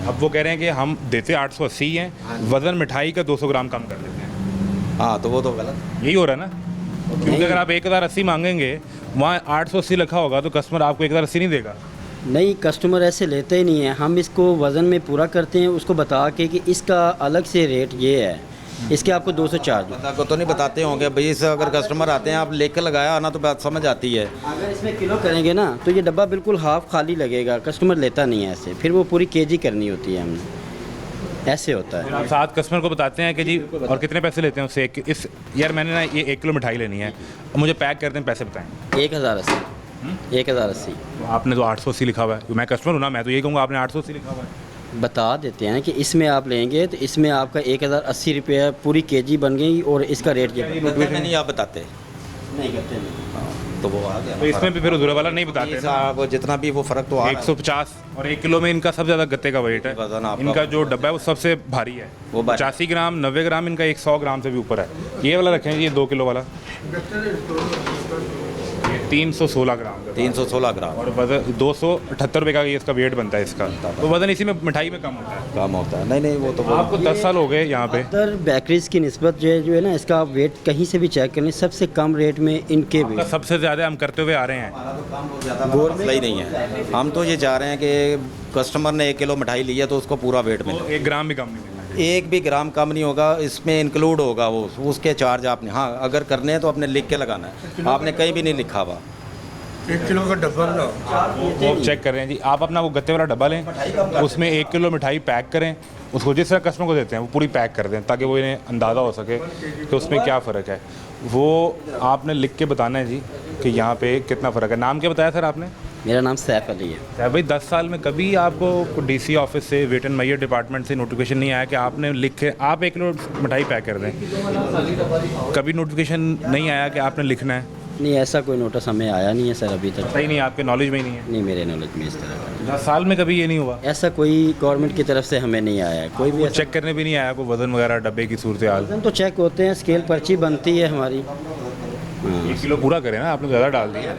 अब वो कह रहे हैं कि हम देते 880 हैं, वज़न मिठाई का 200 ग्राम कम कर देते हैं। हाँ तो वो तो गलत। यही हो रहा है ना, क्योंकि अगर आप 1080 मांगेंगे, वहाँ 880 लिखा होगा, तो कस्टमर आपको 1080 नहीं देगा। नहीं, कस्टमर ऐसे लेते ही नहीं है। हम इसको वज़न में पूरा करते हैं, उसको बता के कि इसका अलग से रेट ये है, इसके आपको 200 चार्ज। बता को तो नहीं बताते होंगे भाई, इस अगर कस्टमर आते हैं आप लेकर लगाया ना तो बात समझ आती है। अगर इसमें किलो करेंगे ना तो ये डब्बा बिल्कुल हाफ खाली लगेगा, कस्टमर लेता नहीं है ऐसे, फिर वो पूरी केजी करनी होती है हमने, ऐसे होता है। आप साथ कस्टमर को बताते हैं कि जी और कितने पैसे लेते हैं उससे, इस यार मैंने ना ये 1 किलो मिठाई लेनी है, मुझे पैक कर दें, पैसे बताएं। 1080 1080 तो आपने तो 880 लिखा हुआ है, मैं कस्टमर हूँ ना, मैं तो यही कहूँगा आपने 880 लिखा हुआ है। बता देते हैं कि इसमें आप लेंगे तो इसमें आपका 1080 रुपये पूरी केजी बन गई, और इसका रेट ये नोटिफिकेशन नहीं आप बताते नहीं करते नहीं। तो वो आ गया। तो इसमें भी फिर उधर वाला नहीं बताते ना। आप जितना भी वो फ़र्क तो आ रहा है। 150 और 1 किलो में इनका सबसे ज़्यादा गत्ते का वेट है। वज़न आपका- इनका जो डब्बा है वो सबसे भारी है, वो भारी। 85 ग्राम 90 ग्राम, इनका 100 ग्राम से भी ऊपर है। ये वाला रखें, ये 2 किलो वाला, ये 316 ग्राम का। 316 ग्राम और वजन 278 रुपये का ये इसका वेट बनता है इसका, तो वजन इसी में मिठाई में कम होता है। कम होता है। नहीं वो तो वो आपको 10 साल हो गए यहाँ पे। अदर बेकरीज की निस्बत जो है ना, इसका आप वेट कहीं से भी चेक करें, सबसे कम रेट में इनके आपका वेट। सबसे ज़्यादा हम करते हुए आ रहे हैं। ज़्यादा मसला ही नहीं है। हम तो ये चाह रहे हैं कि कस्टमर ने 1 किलो मिठाई ली है तो उसको पूरा वेट मिले। 1 ग्राम भी कम नहीं मिलना। 1 भी ग्राम कम नहीं होगा, इसमें इंक्लूड होगा वो, उसके चार्ज आपने, हाँ अगर करने हैं तो आपने लिख के लगाना है, आपने कहीं भी नहीं लिखा हुआ। 1 किलो का डब्बा बनाओ। वो चेक कर रहे हैं जी, आप अपना वो गत्ते वाला डब्बा लें, उसमें 1 किलो मिठाई पैक करें, उसको जिस तरह कस्टमर को देते हैं वो पूरी पैक कर दें, ताकि वो इन्हें अंदाज़ा हो सके कि उसमें क्या फ़र्क है। वो आपने लिख के बताना है जी कि यहाँ पे कितना फ़र्क है। नाम क्या बताया सर आपने? मेरा नाम सैफ अली है। क्या भाई 10 साल में कभी आपको डीसी ऑफिस से, वेट एंड मैयर डिपार्टमेंट से नोटिफिकेशन नहीं आया कि आपने लिख के आप 1 किलो मिठाई पैक कर दें? कभी नोटिफिकेशन नहीं आया कि आपने लिखना है? नहीं, ऐसा कोई नोटिस हमें आया नहीं है सर अभी तक। सही नहीं, आपके नॉलेज में ही नहीं है? नहीं, मेरे नॉलेज में इस तरह का 10 साल में कभी ये नहीं हुआ? ऐसा कोई गवर्नमेंट की तरफ से हमें नहीं आया है, कोई भी वो ऐसा। चेक करने भी नहीं आया कोई वज़न वगैरह डब्बे की सूरत हाल? वज़न तो चेक होते हैं, स्केल पर्ची बनती है हमारी। 1 किलो पूरा करें ना, आपने ज़्यादा डाल दिया।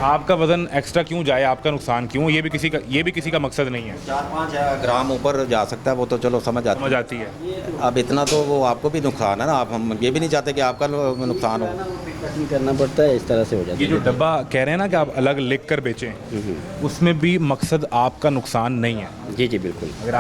आपका वज़न एक्स्ट्रा क्यों जाए, आपका नुकसान क्यों? ये भी किसी का मकसद नहीं है। 4-5 ग्राम ऊपर जा सकता है, वो तो चलो समझ समझ आता आती है। है। अब इतना तो वो आपको भी नुकसान है ना, आप हम ये भी नहीं चाहते कि आपका नुकसान हो। कटिंग करना पड़ता है, इस तरह से हो जाता ये है। जो डब्बा कह रहे हैं ना कि आप अलग लिख कर बेचें, उसमें भी मकसद आपका नुकसान नहीं है। जी जी बिल्कुल। अगर